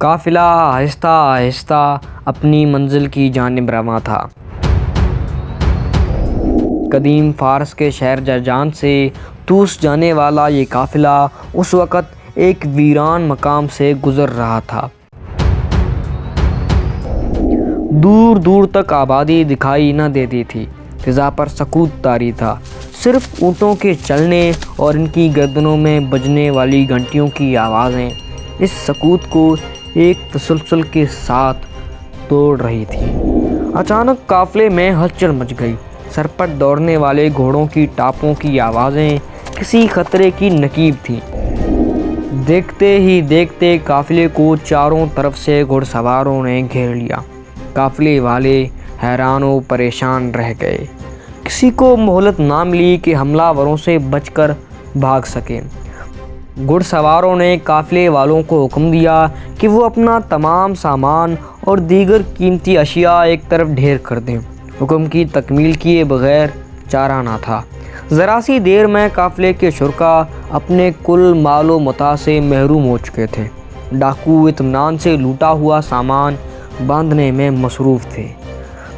قافلہ آہستہ آہستہ اپنی منزل کی جانب رواں تھا۔ قدیم فارس کے شہر جرجان سے طوس جانے والا یہ قافلہ اس وقت ایک ویران مقام سے گزر رہا تھا۔ دور دور تک آبادی دکھائی نہ دیتی تھی، فضا پر سکوت طاری تھا، صرف اونٹوں کے چلنے اور ان کی گردنوں میں بجنے والی گھنٹیوں کی آوازیں اس سکوت کو ایک تسلسل کے ساتھ توڑ رہی تھی۔ اچانک قافلے میں ہلچل مچ گئی، سر پر دوڑنے والے گھوڑوں کی ٹاپوں کی آوازیں کسی خطرے کی نقیب تھیں۔ دیکھتے ہی دیکھتے قافلے کو چاروں طرف سے گھڑ سواروں نے گھیر لیا۔ قافلے والے حیران و پریشان رہ گئے، کسی کو مہلت نہ ملی کہ حملہ وروں سے بچ کر بھاگ سکے۔ گھڑ سواروں نے قافلے والوں کو حکم دیا کہ وہ اپنا تمام سامان اور دیگر قیمتی اشیاء ایک طرف ڈھیر کر دیں۔ حکم کی تکمیل کیے بغیر چارہ نہ تھا۔ ذرا سی دیر میں قافلے کے شرکاء اپنے کل مال و متاع سے محروم ہو چکے تھے۔ ڈاکو اطمینان سے لوٹا ہوا سامان باندھنے میں مصروف تھے۔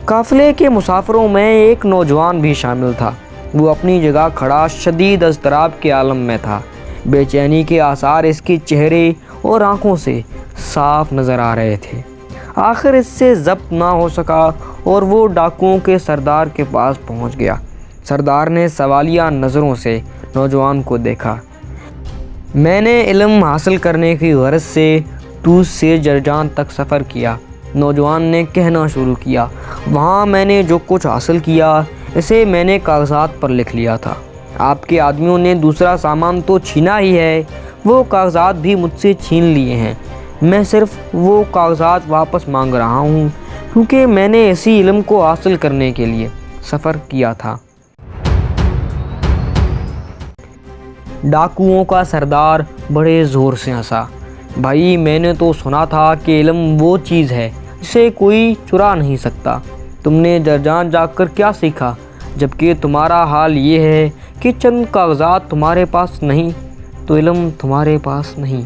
قافلے کے مسافروں میں ایک نوجوان بھی شامل تھا۔ وہ اپنی جگہ کھڑا شدید اضطراب کے عالم میں تھا۔ بے چینی کے آثار اس کے چہرے اور آنکھوں سے صاف نظر آ رہے تھے۔ آخر اس سے ضبط نہ ہو سکا اور وہ ڈاکوؤں کے سردار کے پاس پہنچ گیا۔ سردار نے سوالیہ نظروں سے نوجوان کو دیکھا۔ میں نے علم حاصل کرنے کی غرض سے طوس سے جرجان تک سفر کیا، نوجوان نے کہنا شروع کیا۔ وہاں میں نے جو کچھ حاصل کیا اسے میں نے کاغذات پر لکھ لیا تھا۔ آپ کے آدمیوں نے دوسرا سامان تو چھینا ہی ہے، وہ کاغذات بھی مجھ سے چھین لیے ہیں۔ میں صرف وہ کاغذات واپس مانگ رہا ہوں کیونکہ میں نے اسی علم کو حاصل کرنے کے لیے سفر کیا تھا۔ ڈاکوؤں کا سردار بڑے زور سے ہنسا۔ بھائی، میں نے تو سنا تھا کہ علم وہ چیز ہے جسے کوئی چرا نہیں سکتا۔ تم نے جرجان جا کر کیا سیکھا، جبکہ تمہارا حال یہ ہے کہ چند کاغذات تمہارے پاس نہیں تو علم تمہارے پاس نہیں۔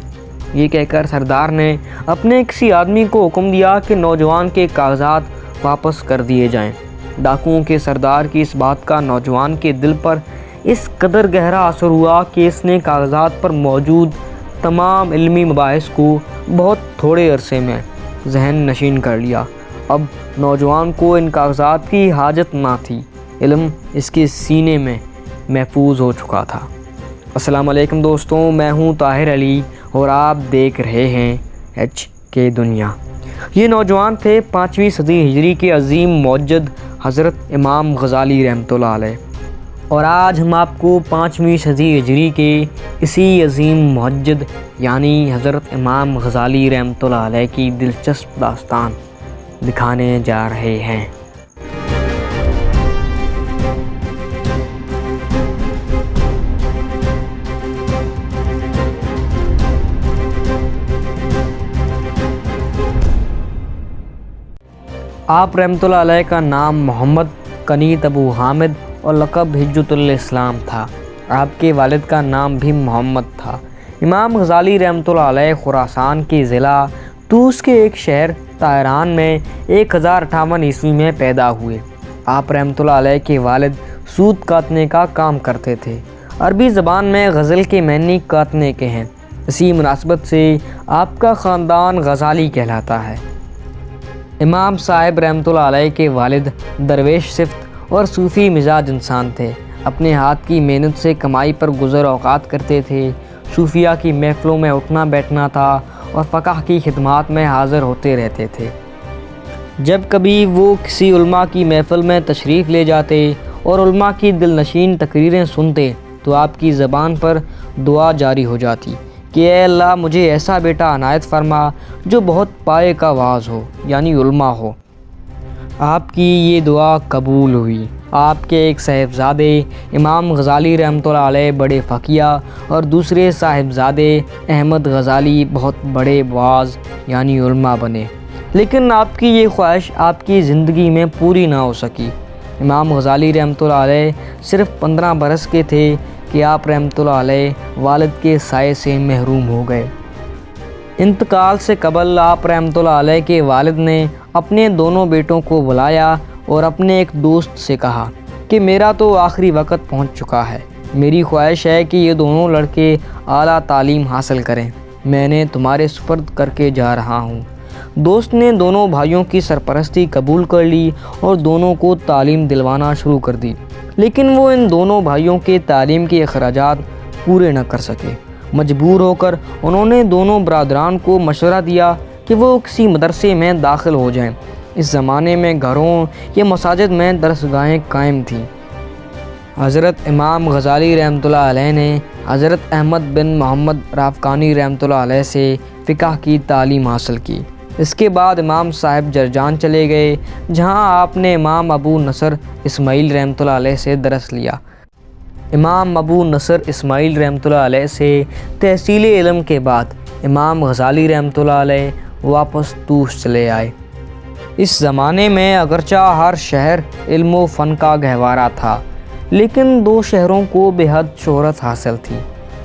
یہ کہہ کر سردار نے اپنے کسی آدمی کو حکم دیا کہ نوجوان کے کاغذات واپس کر دیے جائیں۔ ڈاکوؤں کے سردار کی اس بات کا نوجوان کے دل پر اس قدر گہرا اثر ہوا کہ اس نے کاغذات پر موجود تمام علمی مباحث کو بہت تھوڑے عرصے میں ذہن نشین کر لیا۔ اب نوجوان کو ان کاغذات کی حاجت نہ تھی، علم اس کے سینے میں محفوظ ہو چکا تھا۔ السلام علیکم دوستوں، میں ہوں طاہر علی اور آپ دیکھ رہے ہیں ایچ کے دنیا۔ یہ نوجوان تھے 5ویں صدی ہجری کے عظیم موجد حضرت امام غزالی رحمۃ اللہ علیہ، اور آج ہم آپ کو 5ویں صدی ہجری کے اسی عظیم موجد یعنی حضرت امام غزالی رحمۃ اللہ علیہ کی دلچسپ داستان دکھانے جا رہے ہیں۔ آپ رحمۃ اللہ علیہ کا نام محمد کنیت ابو حامد اور لقب حجۃ الاسلام تھا۔ آپ کے والد کا نام بھی محمد تھا۔ امام غزالی رحمۃ اللہ علیہ خراسان کے ضلع طوس کے ایک شہر طاہران میں 1058 عیسوی میں پیدا ہوئے۔ آپ رحمۃ اللہ علیہ کے والد سوت کاٹنے کا کام کرتے تھے۔ عربی زبان میں غزل کے معنی کاٹنے کے ہیں، اسی مناسبت سے آپ کا خاندان غزالی کہلاتا ہے۔ امام صاحب رحمۃ اللہ علیہ کے والد درویش صفت اور صوفی مزاج انسان تھے۔ اپنے ہاتھ کی محنت سے کمائی پر گزر اوقات کرتے تھے۔ صوفیہ کی محفلوں میں اٹھنا بیٹھنا تھا اور فقہ کی خدمات میں حاضر ہوتے رہتے تھے۔ جب کبھی وہ کسی علماء کی محفل میں تشریف لے جاتے اور علماء کی دل نشین تقریریں سنتے تو آپ کی زبان پر دعا جاری ہو جاتی کہ اے اللہ مجھے ایسا بیٹا عنایت فرما جو بہت پائے کا واعظ ہو یعنی علماء ہو۔ آپ کی یہ دعا قبول ہوئی۔ آپ کے ایک صاحبزادے امام غزالی رحمۃ اللہ علیہ بڑے فقیہ اور دوسرے صاحبزادے احمد غزالی بہت بڑے واعظ یعنی علماء بنے، لیکن آپ کی یہ خواہش آپ کی زندگی میں پوری نہ ہو سکی۔ امام غزالی رحمۃ اللہ علیہ صرف 15 برس کے تھے کہ آپ رحمۃ اللہ علیہ والد کے سائے سے محروم ہو گئے۔ انتقال سے قبل آپ رحمۃ اللہ علیہ کے والد نے اپنے دونوں بیٹوں کو بلایا اور اپنے ایک دوست سے کہا کہ میرا تو آخری وقت پہنچ چکا ہے، میری خواہش ہے کہ یہ دونوں لڑکے اعلیٰ تعلیم حاصل کریں، میں نے تمہارے سپرد کر کے جا رہا ہوں۔ دوست نے دونوں بھائیوں کی سرپرستی قبول کر لی اور دونوں کو تعلیم دلوانا شروع کر دی، لیکن وہ ان دونوں بھائیوں کے تعلیم کے اخراجات پورے نہ کر سکے۔ مجبور ہو کر انہوں نے دونوں برادران کو مشورہ دیا کہ وہ کسی مدرسے میں داخل ہو جائیں۔ اس زمانے میں گھروں یا مساجد میں درسگاہیں قائم تھیں۔ حضرت امام غزالی رحمۃ اللہ علیہ نے حضرت احمد بن محمد رافقانی رحمۃ اللہ علیہ سے فقہ کی تعلیم حاصل کی۔ اس کے بعد امام صاحب جرجان چلے گئے، جہاں آپ نے امام ابو نصر اسماعیل رحمۃ اللہ علیہ سے درس لیا۔ امام ابو نصر اسماعیل رحمۃ اللہ علیہ سے تحصیل علم کے بعد امام غزالی رحمۃ اللہ علیہ واپس طوس چلے آئے۔ اس زمانے میں اگرچہ ہر شہر علم و فن کا گہوارہ تھا، لیکن دو شہروں کو بے حد شہرت حاصل تھی،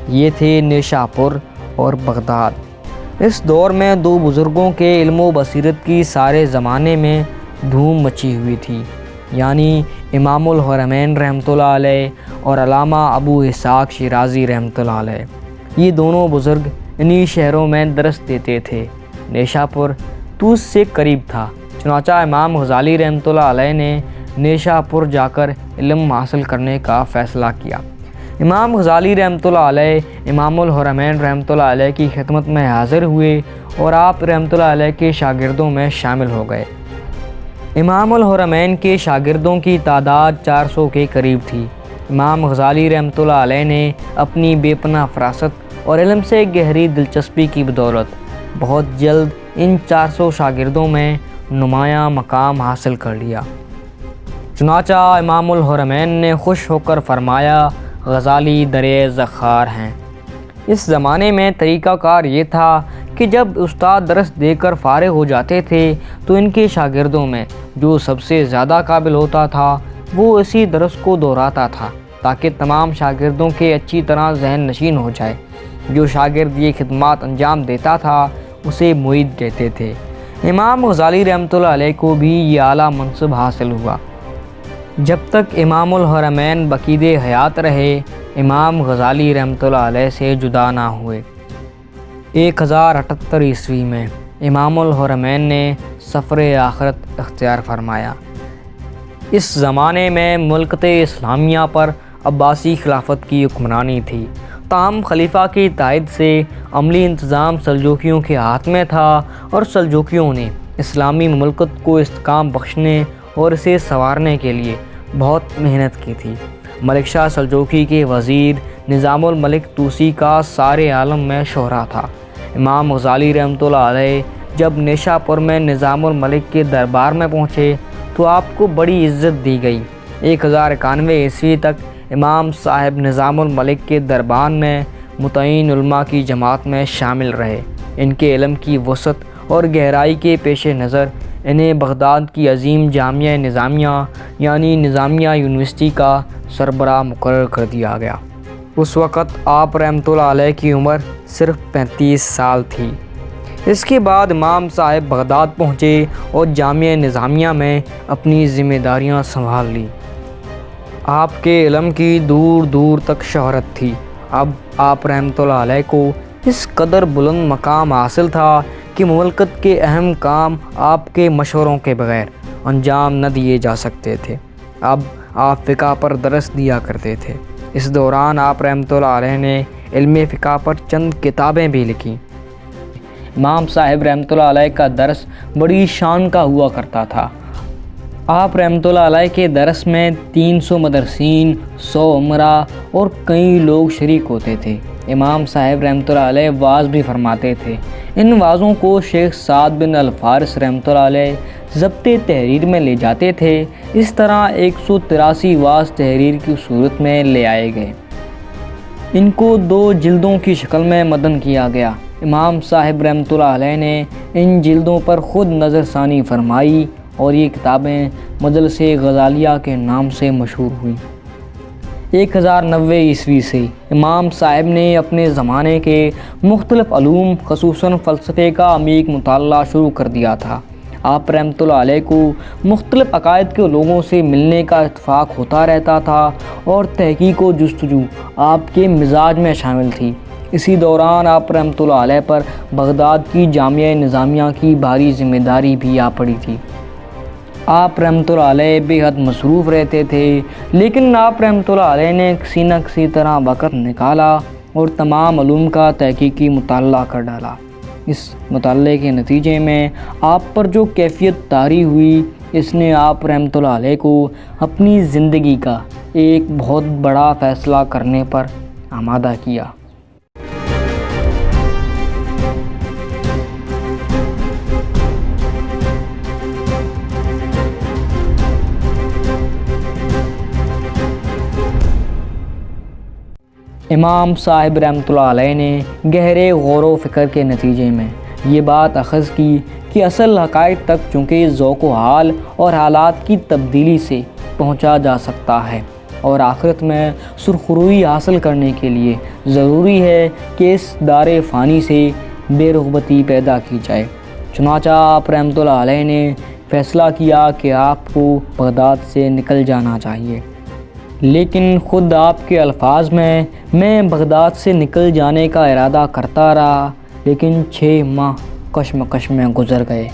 یہ تھے نیشاپور اور بغداد۔ اس دور میں دو بزرگوں کے علم و بصیرت کی سارے زمانے میں دھوم مچی ہوئی تھی، یعنی امام الحرمین رحمۃ اللہ علیہ اور علامہ ابو اسحاق شیرازی رحمۃ اللہ علیہ۔ یہ دونوں بزرگ انہی شہروں میں درس دیتے تھے۔ نیشاپور طوس سے قریب تھا، چنانچہ امام غزالی رحمۃ اللہ علیہ نے نیشاپور جا کر علم حاصل کرنے کا فیصلہ کیا۔ امام غزالی رحمۃ اللہ علیہ امام الحرمین رحمۃ اللہ علیہ کی خدمت میں حاضر ہوئے اور آپ رحمۃ اللہ علیہ کے شاگردوں میں شامل ہو گئے۔ امام الحرمین کے شاگردوں کی تعداد 400 کے قریب تھی۔ امام غزالی رحمۃ اللہ علیہ نے اپنی بے پناہ فراست اور علم سے گہری دلچسپی کی بدولت بہت جلد ان 400 شاگردوں میں نمایاں مقام حاصل کر لیا۔ چنانچہ امام الحرمین نے خوش ہو کر فرمایا، غزالی درِ ذخار ہیں۔ اس زمانے میں طریقہ کار یہ تھا کہ جب استاد درس دے کر فارغ ہو جاتے تھے تو ان کے شاگردوں میں جو سب سے زیادہ قابل ہوتا تھا وہ اسی درس کو دہراتا تھا، تاکہ تمام شاگردوں کے اچھی طرح ذہن نشین ہو جائے۔ جو شاگرد یہ خدمات انجام دیتا تھا اسے معید کہتے تھے۔ امام غزالی رحمۃ اللہ علیہ کو بھی یہ اعلیٰ منصب حاصل ہوا۔ جب تک امام الحرمین بقید حیات رہے، امام غزالی رحمۃ اللہ علیہ سے جدا نہ ہوئے۔ 1078 عیسوی میں امام الحرمین نے سفر آخرت اختیار فرمایا۔ اس زمانے میں ملکت اسلامیہ پر عباسی خلافت کی حکمرانی تھی، تاہم خلیفہ کی تائید سے عملی انتظام سلجوکیوں کے ہاتھ میں تھا اور سلجوکیوں نے اسلامی مملکت کو استحکام بخشنے اور اسے سنوارنے کے لیے بہت محنت کی تھی۔ ملک شاہ سلجوکی کے وزیر نظام الملک طوسی کا سارے عالم میں شہرہ تھا۔ امام غزالی رحمۃ اللہ علیہ جب نیشاپور میں نظام الملک کے دربار میں پہنچے تو آپ کو بڑی عزت دی گئی۔ 1091 عیسوی تک امام صاحب نظام الملک کے دربار میں متعین علماء کی جماعت میں شامل رہے۔ ان کے علم کی وسعت اور گہرائی کے پیش نظر انہیں بغداد کی عظیم جامعہ نظامیہ یعنی نظامیہ یونیورسٹی کا سربراہ مقرر کر دیا گیا۔ اس وقت آپ رحمۃ اللہ علیہ کی عمر صرف 35 سال تھی۔ اس کے بعد امام صاحب بغداد پہنچے اور جامعہ نظامیہ میں اپنی ذمہ داریاں سنبھال لی۔ آپ کے علم کی دور دور تک شہرت تھی۔ اب آپ رحمۃ اللہ علیہ کو اس قدر بلند مقام حاصل تھا کہ مملکت کے اہم کام آپ کے مشوروں کے بغیر انجام نہ دیے جا سکتے تھے۔ اب آپ فقہ پر درس دیا کرتے تھے۔ اس دوران آپ رحمۃ اللہ علیہ نے علم فقہ پر چند کتابیں بھی لکھیں۔ امام صاحب رحمۃ اللہ علیہ کا درس بڑی شان کا ہوا کرتا تھا۔ آپ رحمۃ اللہ علیہ کے درس میں 300 مدرسین، 100 عمرا اور کئی لوگ شریک ہوتے تھے۔ امام صاحب رحمۃ اللہ علیہ واعظ بھی فرماتے تھے۔ ان واعظوں کو شیخ سعد بن الفارس رحمۃ اللہ علیہ ضبط تحریر میں لے جاتے تھے۔ اس طرح 183 واعظ تحریر کی صورت میں لے آئے گئے۔ ان کو 2 جلدوں کی شکل میں مدن کیا گیا۔ امام صاحب رحمۃ اللہ علیہ نے ان جلدوں پر خود نظر ثانی فرمائی اور یہ کتابیں مجلس غزالیہ کے نام سے مشہور ہوئیں۔ 1090 عیسوی سے امام صاحب نے اپنے زمانے کے مختلف علوم خصوصاً فلسفے کا عمیق مطالعہ شروع کر دیا تھا۔ آپ رحمۃ اللہ علیہ کو مختلف عقائد کے لوگوں سے ملنے کا اتفاق ہوتا رہتا تھا اور تحقیق و جستجو آپ کے مزاج میں شامل تھی۔ اسی دوران آپ رحمۃ اللہ علیہ پر بغداد کی جامعہ نظامیہ کی بھاری ذمہ داری بھی آ پڑی تھی۔ آپ رحمۃ اللہ علیہ بے حد مصروف رہتے تھے، لیکن آپ رحمۃ اللہ علیہ نے کسی نہ کسی طرح وقت نکالا اور تمام علوم کا تحقیقی مطالعہ کر ڈالا۔ اس مطالعے کے نتیجے میں آپ پر جو کیفیت طاری ہوئی، اس نے آپ رحمۃ اللہ علیہ کو اپنی زندگی کا ایک بہت بڑا فیصلہ کرنے پر آمادہ کیا۔ امام صاحب رحمۃ اللہ علیہ نے گہرے غور و فکر کے نتیجے میں یہ بات اخذ کی کہ اصل حقائق تک چونکہ ذوق و حال اور حالات کی تبدیلی سے پہنچا جا سکتا ہے، اور آخرت میں سرخروئی حاصل کرنے کے لیے ضروری ہے کہ اس دار فانی سے بے رغبتی پیدا کی جائے۔ چنانچہ آپ رحمۃ اللہ علیہ نے فیصلہ کیا کہ آپ کو بغداد سے نکل جانا چاہیے، لیکن خود آپ کے الفاظ میں بغداد سے نکل جانے کا ارادہ کرتا رہا، لیکن 6 ماہ کشمکش میں گزر گئے۔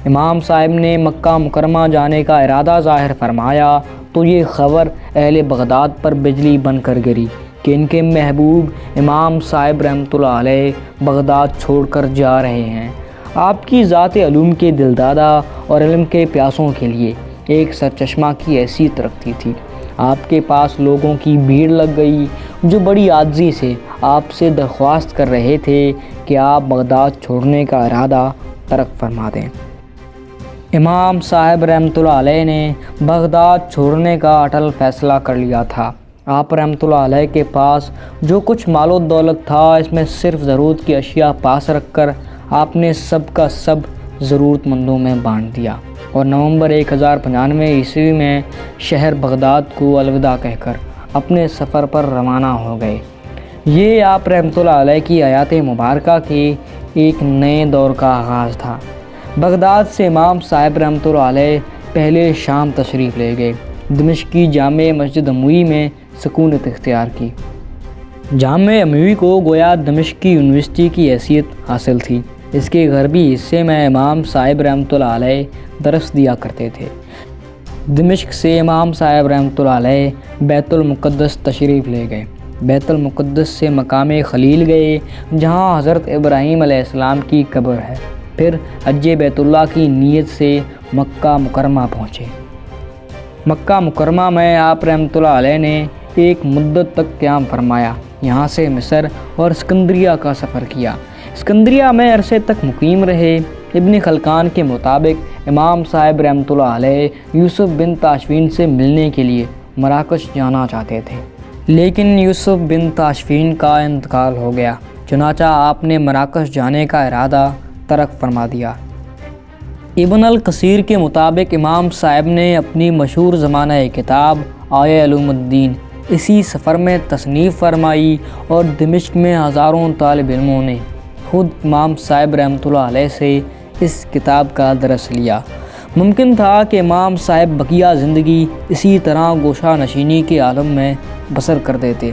امام صاحب نے مکہ مکرمہ جانے کا ارادہ ظاہر فرمایا تو یہ خبر اہل بغداد پر بجلی بن کر گری کہ ان کے محبوب امام صاحب رحمۃ اللہ علیہ بغداد چھوڑ کر جا رہے ہیں۔ آپ کی ذات علوم کے دلدادہ اور علم کے پیاسوں کے لیے ایک سرچشمہ کی حیثیت رکھتی تھی۔ آپ کے پاس لوگوں کی بھیڑ لگ گئی جو بڑی عاجزی سے آپ سے درخواست کر رہے تھے کہ آپ بغداد چھوڑنے کا ارادہ ترک فرما دیں۔ امام صاحب رحمۃ اللہ علیہ نے بغداد چھوڑنے کا اٹل فیصلہ کر لیا تھا۔ آپ رحمۃ اللہ علیہ کے پاس جو کچھ مال و دولت تھا، اس میں صرف ضرورت کی اشیاء پاس رکھ کر آپ نے سب کا سب ضرورت مندوں میں بانٹ دیا اور نومبر 1095 عیسوی میں شہر بغداد کو الوداع کہہ کر اپنے سفر پر روانہ ہو گئے۔ یہ آپ رحمۃ اللہ علیہ کی حیات مبارکہ کے ایک نئے دور کا آغاز تھا۔ بغداد سے امام صاحب رحمۃ اللہ علیہ پہلے شام تشریف لے گئے۔ دمشق کی جامع مسجد اموی میں سکونت اختیار کی۔ جامع اموی کو گویا دمشق کی یونیورسٹی کی حیثیت حاصل تھی۔ اس کے غربی حصے میں امام صاحب رحمۃ اللہ علیہ درس دیا کرتے تھے۔ دمشق سے امام صاحب رحمۃ اللہ علیہ بیت المقدس تشریف لے گئے۔ بیت المقدس سے مقام خلیل گئے جہاں حضرت ابراہیم علیہ السلام کی قبر ہے۔ پھر حج بیت اللہ کی نیت سے مکہ مکرمہ پہنچے۔ مکہ مکرمہ میں آپ رحمۃ اللہ علیہ نے ایک مدت تک قیام فرمایا۔ یہاں سے مصر اور اسکندریہ کا سفر کیا۔ اسکندریہ میں عرصے تک مقیم رہے۔ ابن خلکان کے مطابق امام صاحب رحمۃ اللہ علیہ یوسف بن تاشفین سے ملنے کے لیے مراکش جانا چاہتے تھے، لیکن یوسف بن تاشفین کا انتقال ہو گیا، چنانچہ آپ نے مراکش جانے کا ارادہ ترک فرما دیا۔ ابن القصیر کے مطابق امام صاحب نے اپنی مشہور زمانہ کتاب آیہ علوم الدین اسی سفر میں تصنیف فرمائی اور دمشق میں ہزاروں طالب علموں نے خود امام صاحب رحمۃ اللہ علیہ سے اس کتاب کا درس لیا۔ ممکن تھا کہ امام صاحب بقیہ زندگی اسی طرح گوشہ نشینی کے عالم میں بسر کر دیتے،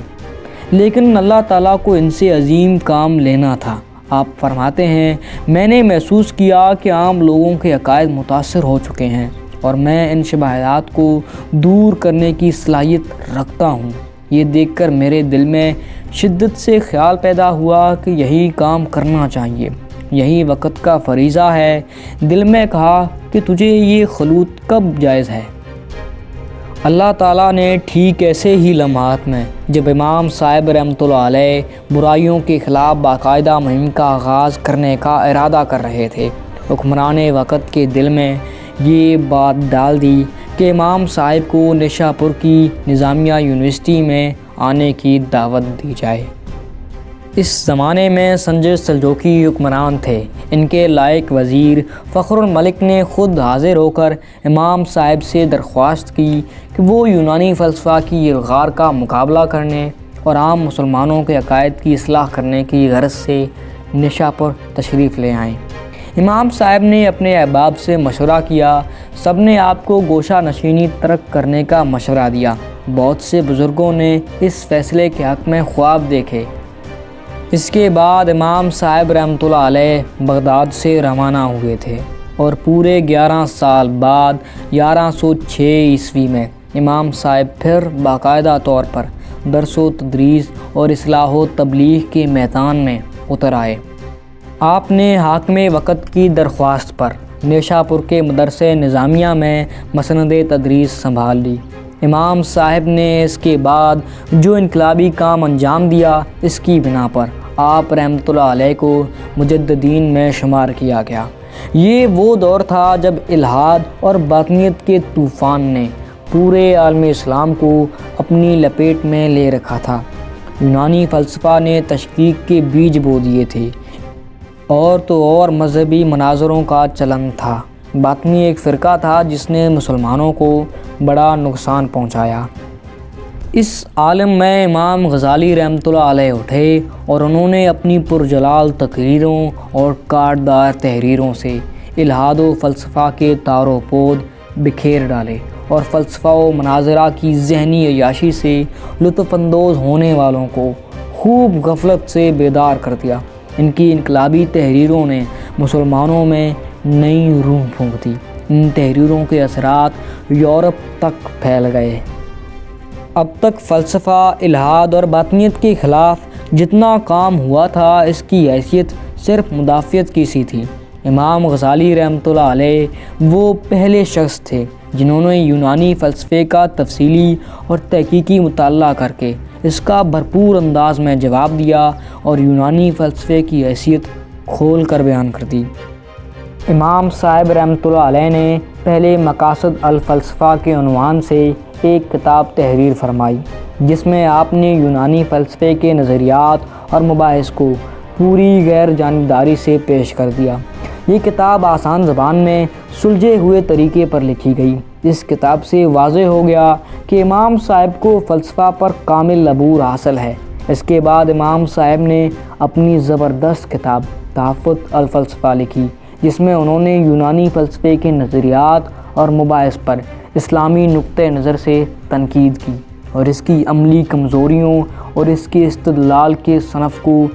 لیکن اللہ تعالیٰ کو ان سے عظیم کام لینا تھا۔ آپ فرماتے ہیں، میں نے محسوس کیا کہ عام لوگوں کے عقائد متاثر ہو چکے ہیں اور میں ان شبہات کو دور کرنے کی صلاحیت رکھتا ہوں۔ یہ دیکھ کر میرے دل میں شدت سے خیال پیدا ہوا کہ یہی کام کرنا چاہیے، یہی وقت کا فریضہ ہے۔ دل میں کہا کہ تجھے یہ خلوت کب جائز ہے؟ اللہ تعالیٰ نے ٹھیک ایسے ہی لمحات میں جب امام صاحب رحمۃ اللہ علیہ برائیوں کے خلاف باقاعدہ مہم کا آغاز کرنے کا ارادہ کر رہے تھے، حکمران وقت کے دل میں یہ بات ڈال دی کہ امام صاحب کو نیشا پور کی نظامیہ یونیورسٹی میں آنے کی دعوت دی جائے۔ اس زمانے میں سنجر سلجوقی حکمران تھے۔ ان کے لائق وزیر فخر الملک نے خود حاضر ہو کر امام صاحب سے درخواست کی کہ وہ یونانی فلسفہ کی الغار کا مقابلہ کرنے اور عام مسلمانوں کے عقائد کی اصلاح کرنے کی غرض سے نیشاپور تشریف لے آئیں۔ امام صاحب نے اپنے احباب سے مشورہ کیا، سب نے آپ کو گوشہ نشینی ترک کرنے کا مشورہ دیا۔ بہت سے بزرگوں نے اس فیصلے کے حق میں خواب دیکھے۔ اس کے بعد امام صاحب رحمۃ اللہ علیہ بغداد سے روانہ ہوئے تھے اور پورے 11 سال بعد 1106 عیسوی میں امام صاحب پھر باقاعدہ طور پر درس و تدریس اور اصلاح و تبلیغ کے میدان میں اتر آئے۔ آپ نے حاکم وقت کی درخواست پر نیشاپور کے مدرسہ نظامیہ میں مسند تدریس سنبھال لی۔ امام صاحب نے اس کے بعد جو انقلابی کام انجام دیا، اس کی بنا پر آپ رحمۃ اللہ علیہ کو مجددین میں شمار کیا گیا۔ یہ وہ دور تھا جب الحاد اور باطنیت کے طوفان نے پورے عالم اسلام کو اپنی لپیٹ میں لے رکھا تھا۔ یونانی فلسفہ نے تشکیک کے بیج بو دیے تھے اور تو اور مذہبی مناظروں کا چلن تھا۔ باطنی ایک فرقہ تھا جس نے مسلمانوں کو بڑا نقصان پہنچایا۔ اس عالم میں امام غزالی رحمۃ اللہ علیہ اٹھے اور انہوں نے اپنی پرجلال تقریروں اور کاٹدار تحریروں سے الحاد و فلسفہ کے تار و پود بکھیر ڈالے اور فلسفہ و مناظرہ کی ذہنی عیاشی سے لطف اندوز ہونے والوں کو خوب غفلت سے بیدار کر دیا۔ ان کی انقلابی تحریروں نے مسلمانوں میں نئی روح پھونک دی۔ ان تحریروں کے اثرات یورپ تک پھیل گئے۔ اب تک فلسفہ، الحاد اور باطنیت کے خلاف جتنا کام ہوا تھا، اس کی حیثیت صرف مدافعت کی سی تھی۔ امام غزالی رحمۃ اللہ علیہ وہ پہلے شخص تھے جنہوں نے یونانی فلسفے کا تفصیلی اور تحقیقی مطالعہ کر کے اس کا بھرپور انداز میں جواب دیا اور یونانی فلسفے کی حیثیت کھول کر بیان کر دی۔ امام صاحب رحمۃ اللہ علیہ نے پہلے مقاصد الفلسفہ کے عنوان سے ایک کتاب تحریر فرمائی، جس میں آپ نے یونانی فلسفے کے نظریات اور مباحث کو پوری غیر جانبداری سے پیش کر دیا۔ یہ کتاب آسان زبان میں سلجھے ہوئے طریقے پر لکھی گئی۔ اس کتاب سے واضح ہو گیا کہ امام صاحب کو فلسفہ پر کامل عبور حاصل ہے۔ اس کے بعد امام صاحب نے اپنی زبردست کتاب تحفۃ الفلسفہ لکھی، جس میں انہوں نے یونانی فلسفے کے نظریات اور مباحث پر اسلامی نقطہ نظر سے تنقید کی اور اس کی عملی کمزوریوں اور اس کے استدلال کے صنف کو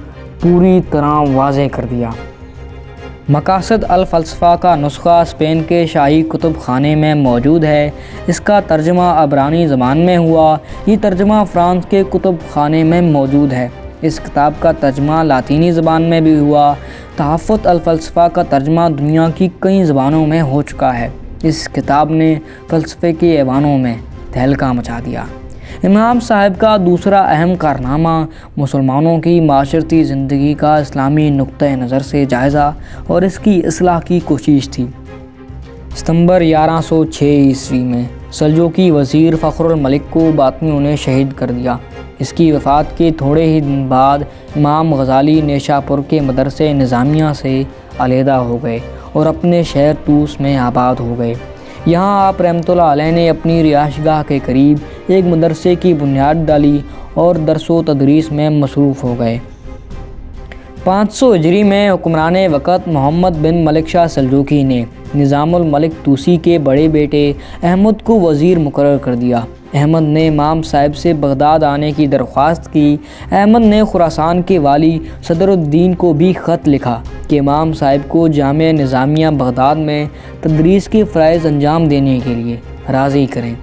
پوری طرح واضح کر دیا۔ مقاصد الفلسفہ کا نسخہ اسپین کے شاہی کتب خانے میں موجود ہے۔ اس کا ترجمہ عبرانی زبان میں ہوا۔ یہ ترجمہ فرانس کے کتب خانے میں موجود ہے۔ اس کتاب کا ترجمہ لاطینی زبان میں بھی ہوا۔ تحفۃ الفلسفہ کا ترجمہ دنیا کی کئی زبانوں میں ہو چکا ہے۔ اس کتاب نے فلسفے کے ایوانوں میں تہلکہ مچا دیا۔ امام صاحب کا دوسرا اہم کارنامہ مسلمانوں کی معاشرتی زندگی کا اسلامی نقطہ نظر سے جائزہ اور اس کی اصلاح کی کوشش تھی۔ ستمبر 1106 عیسوی میں سلجوقی وزیر فخر الملک کو باطنیوں نے شہید کر دیا۔ اس کی وفات کے تھوڑے ہی دن بعد امام غزالی نیشاپور کے مدرسہ نظامیہ سے علیحدہ ہو گئے اور اپنے شہر طوس میں آباد ہو گئے۔ یہاں آپ رحمۃ اللہ علیہ نے اپنی رہائش گاہ کے قریب ایک مدرسے کی بنیاد ڈالی اور درس و تدریس میں مصروف ہو گئے۔ 500 ہجری میں حکمران وقت محمد بن ملک شاہ سلجوقی نے نظام الملک طوسی کے بڑے بیٹے احمد کو وزیر مقرر کر دیا۔ احمد نے امام صاحب سے بغداد آنے کی درخواست کی۔ احمد نے خراسان کے والی صدر الدین کو بھی خط لکھا کہ امام صاحب کو جامعہ نظامیہ بغداد میں تدریس کے فرائض انجام دینے کے لیے راضی کریں۔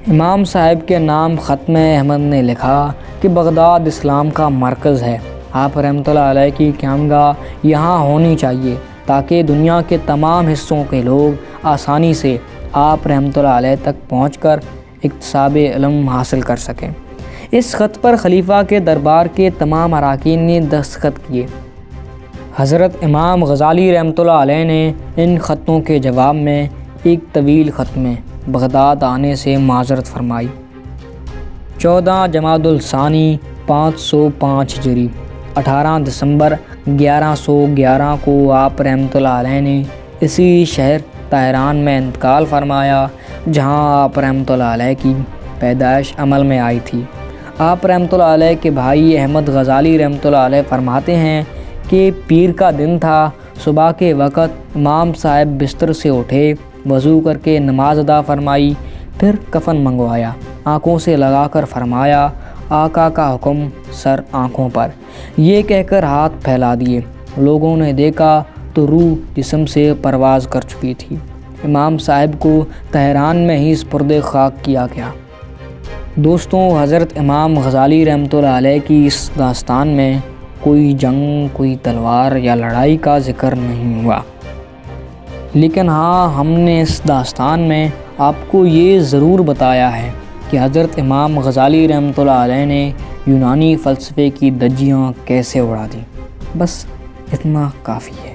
امام صاحب کے نام خط میں احمد نے لکھا کہ بغداد اسلام کا مرکز ہے۔ آپ رحمۃ اللہ علیہ کی قیامگاہ یہاں ہونی چاہیے تاکہ دنیا کے تمام حصوں کے لوگ آسانی سے آپ رحمۃ اللہ علیہ تک پہنچ کر اکتساب علم حاصل کر سکیں۔ اس خط پر خلیفہ کے دربار کے تمام اراکین نے دستخط کیے۔ حضرت امام غزالی رحمۃ اللہ علیہ نے ان خطوں کے جواب میں ایک طویل خط میں بغداد آنے سے معذرت فرمائی۔ 14 جمادی الثانی 505 ہجری 18 دسمبر 1111 کو آپ رحمۃ اللہ علیہ نے اسی شہر تہران میں انتقال فرمایا جہاں آپ رحمۃ اللہ علیہ کی پیدائش عمل میں آئی تھی۔ آپ رحمۃ اللہ علیہ کے بھائی احمد غزالی رحمۃ اللہ علیہ فرماتے ہیں کہ پیر کا دن تھا، صبح کے وقت امام صاحب بستر سے اٹھے، وضو کر کے نماز ادا فرمائی، پھر کفن منگوایا، آنکھوں سے لگا کر فرمایا آقا کا حکم سر آنکھوں پر، یہ کہہ کر ہاتھ پھیلا دیے۔ لوگوں نے دیکھا تو روح جسم سے پرواز کر چکی تھی۔ امام صاحب کو تہران میں ہی سپرد خاک کیا گیا۔ دوستوں، حضرت امام غزالی رحمۃ اللہ علیہ کی اس داستان میں کوئی جنگ، کوئی تلوار یا لڑائی کا ذکر نہیں ہوا، لیکن ہاں ہم نے اس داستان میں آپ کو یہ ضرور بتایا ہے کہ حضرت امام غزالی رحمۃ اللہ علیہ نے یونانی فلسفے کی دھجیاں کیسے اڑا دیں۔ بس اتنا کافی ہے۔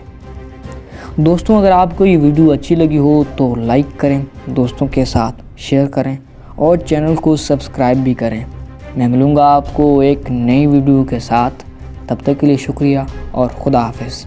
دوستوں، اگر آپ کو یہ ویڈیو اچھی لگی ہو تو لائک کریں، دوستوں کے ساتھ شیئر کریں اور چینل کو سبسکرائب بھی کریں۔ میں ملوں گا آپ کو ایک نئی ویڈیو کے ساتھ، تب تک کے لیے شکریہ اور خدا حافظ۔